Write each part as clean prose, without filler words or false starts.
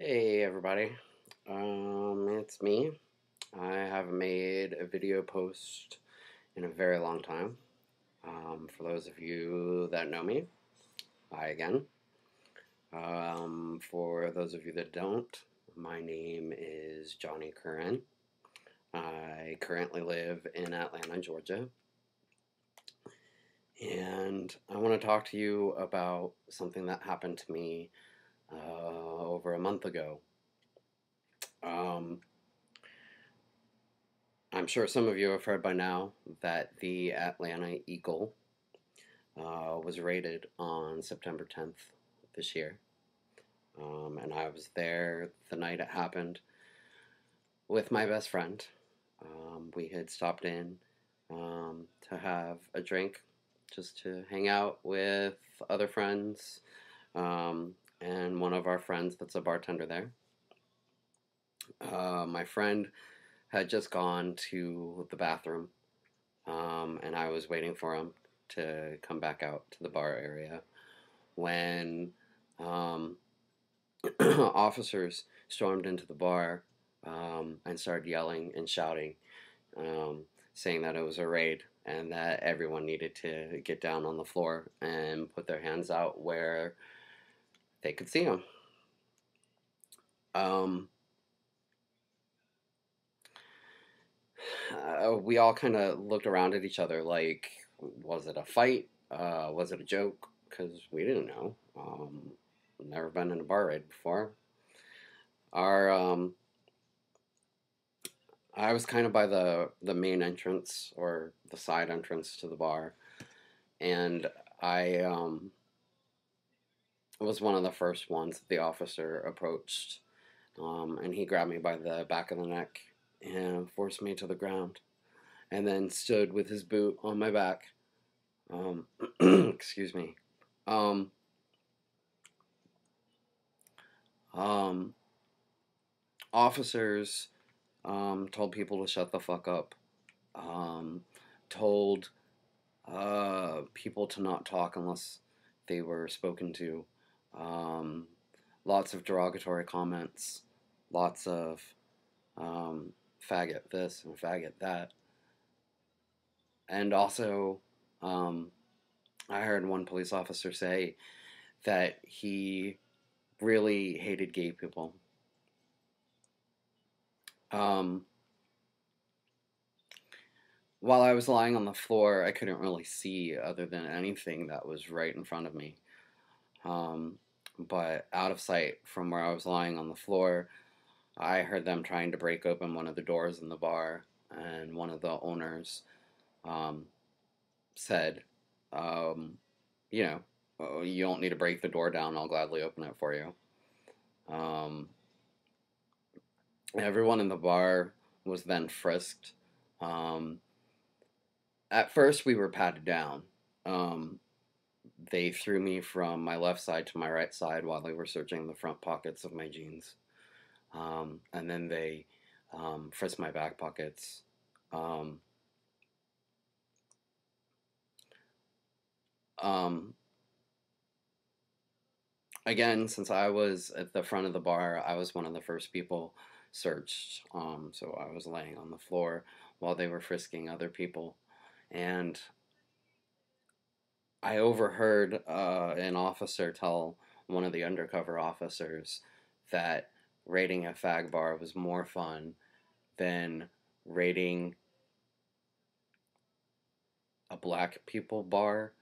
Hey everybody, it's me. I haven't made a video post in a very long time. For those of you that know me, hi again. For those of you that don't, my name is Johnny Curran. I currently live in Atlanta, Georgia, and I want to talk to you about something that happened to me over a month ago. Um, I'm sure some of you have heard by now that the Atlanta Eagle was raided on September 10th this year. And I was there the night it happened with my best friend. We had stopped in to have a drink, just to hang out with other friends, and one of our friends that's a bartender there. My friend had just gone to the bathroom, and I was waiting for him to come back out to the bar area when um, officers stormed into the bar and started yelling and shouting, saying that it was a raid and that everyone needed to get down on the floor and put their hands out where they could see them. Um, we all kind of looked around at each other like, was it a fight? Was it a joke? Because we didn't know. Never been in a bar raid before. Our I was kind of by the main entrance or the side entrance to the bar, and I was one of the first ones that the officer approached, and he grabbed me by the back of the neck and forced me to the ground, and then stood with his boot on my back. Um, excuse me. Um, um, Officers told people to shut the fuck up. Um, Told people to not talk unless they were spoken to. Um, Lots of derogatory comments, lots of faggot this and faggot that. And also, um, I heard one police officer say that he really hated gay people. Um, while I was lying on the floor, I couldn't really see other than anything that was right in front of me. Um, but out of sight from where I was lying on the floor, I heard them trying to break open one of the doors in the bar, and one of the owners um, said, um, you know, "Oh, you don't need to break the door down. I'll gladly open it for you." Um, Everyone in the bar was then frisked. Um, at first, we were patted down. Um, they threw me from my left side to my right side while they were searching the front pockets of my jeans. And then they frisked my back pockets. Um, um, Again, since I was at the front of the bar, I was one of the first people searched. So I was laying on the floor while they were frisking other people. And I overheard an officer tell one of the undercover officers that raiding a fag bar was more fun than raiding a black people bar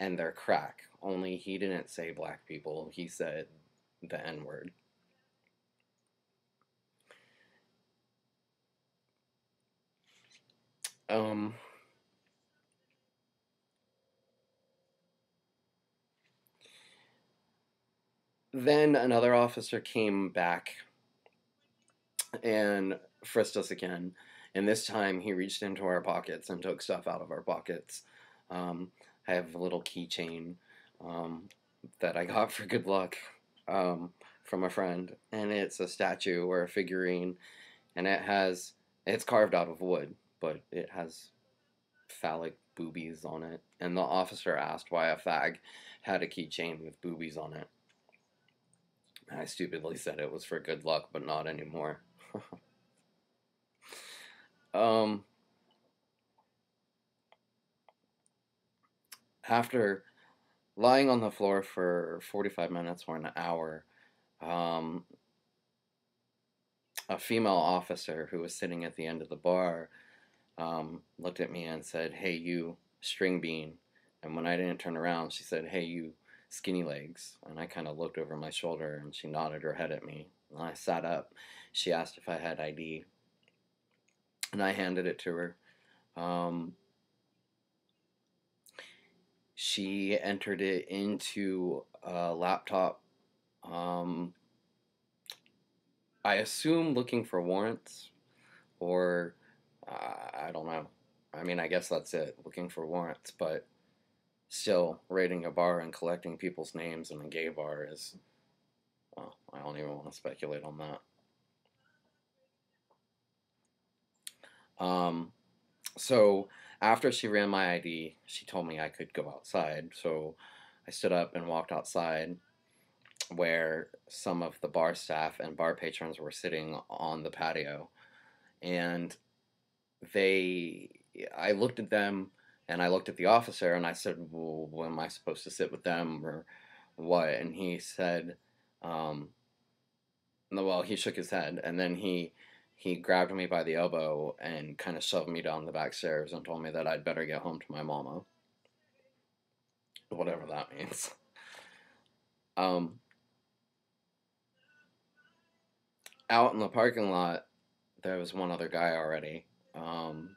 and their crack. Only he didn't say black people, he said the N word. Um, then another officer came back and frisked us again. And this time he reached into our pockets and took stuff out of our pockets. I have a little keychain that I got for good luck from a friend, and it's a statue or a figurine, and it's carved out of wood, but it has phallic boobies on it. And the officer asked why a fag had a keychain with boobies on it. I stupidly said it was for good luck, but not anymore. um, After lying on the floor for 45 minutes or an hour, um, a female officer who was sitting at the end of the bar looked at me and said, "Hey, you string bean." And when I didn't turn around, she said, "Hey, you skinny legs." And I kind of looked over my shoulder and she nodded her head at me. And I sat up. She asked if I had ID, and I handed it to her. Um, she entered it into a laptop. Um, I assume looking for warrants, or I don't know. I mean, I guess that's it, looking for warrants, but still, raiding a bar and collecting people's names in a gay bar is, well, I don't even want to speculate on that. So after she ran my ID, she told me I could go outside. So I stood up and walked outside where some of the bar staff and bar patrons were sitting on the patio. And they, I looked at them and I looked at the officer and I said, well, am I supposed to sit with them or what? And he said, um, no, well, he shook his head and then he grabbed me by the elbow and kind of shoved me down the back stairs and told me that I'd better get home to my mama, whatever that means. Um, Out in the parking lot, there was one other guy already. Um,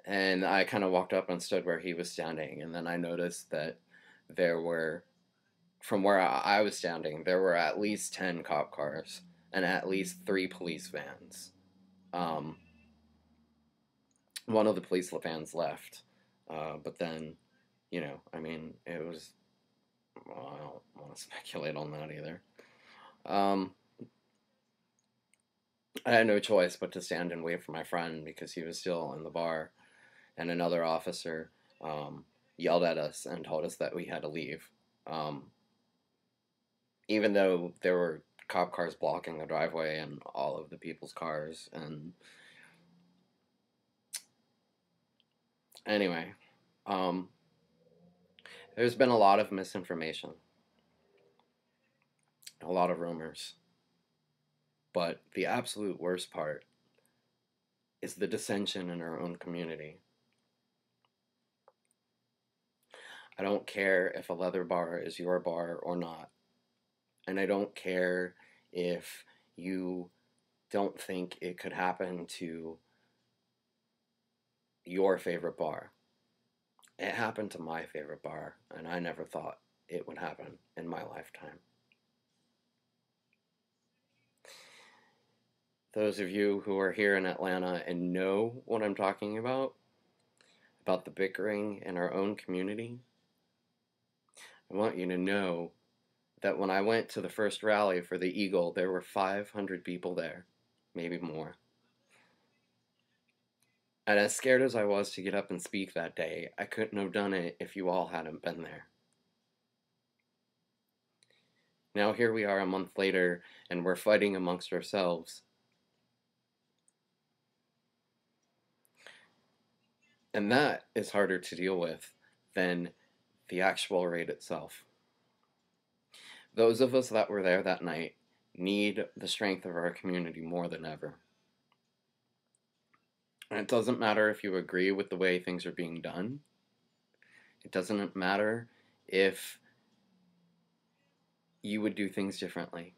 and I kind of walked up and stood where he was standing, and then I noticed that there were, from where I was standing, there were at least 10 cop cars and at least 3 police vans. Um, One of the police vans left, but then, I mean, it was, well, I don't want to speculate on that either. Um, I had no choice but to stand and wait for my friend because he was still in the bar, and another officer um, yelled at us and told us that we had to leave. Um, Even though there were cop cars blocking the driveway and all of the people's cars. And anyway, um, there's been a lot of misinformation, a lot of rumors, but the absolute worst part is the dissension in our own community. I don't care if a leather bar is your bar or not, and I don't care if you don't think it could happen to your favorite bar. It happened to my favorite bar, and I never thought it would happen in my lifetime. Those of you who are here in Atlanta and know what I'm talking about the bickering in our own community, I want you to know that when I went to the first rally for the Eagle, there were 500 people there, maybe more. And as scared as I was to get up and speak that day, I couldn't have done it if you all hadn't been there. Now here we are a month later, and we're fighting amongst ourselves. And that is harder to deal with than the actual raid itself. Those of us that were there that night need the strength of our community more than ever. And it doesn't matter if you agree with the way things are being done. It doesn't matter if you would do things differently.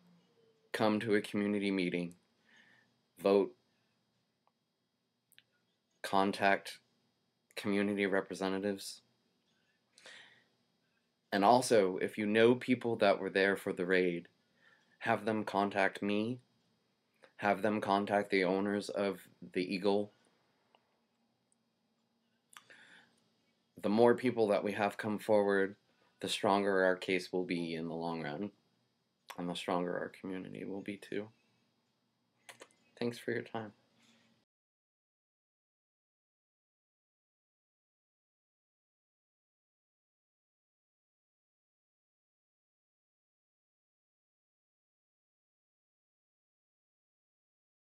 Come to a community meeting, vote, contact community representatives. And also, if you know people that were there for the raid, have them contact me, have them contact the owners of the Eagle. The more people that we have come forward, the stronger our case will be in the long run, and the stronger our community will be too. Thanks for your time.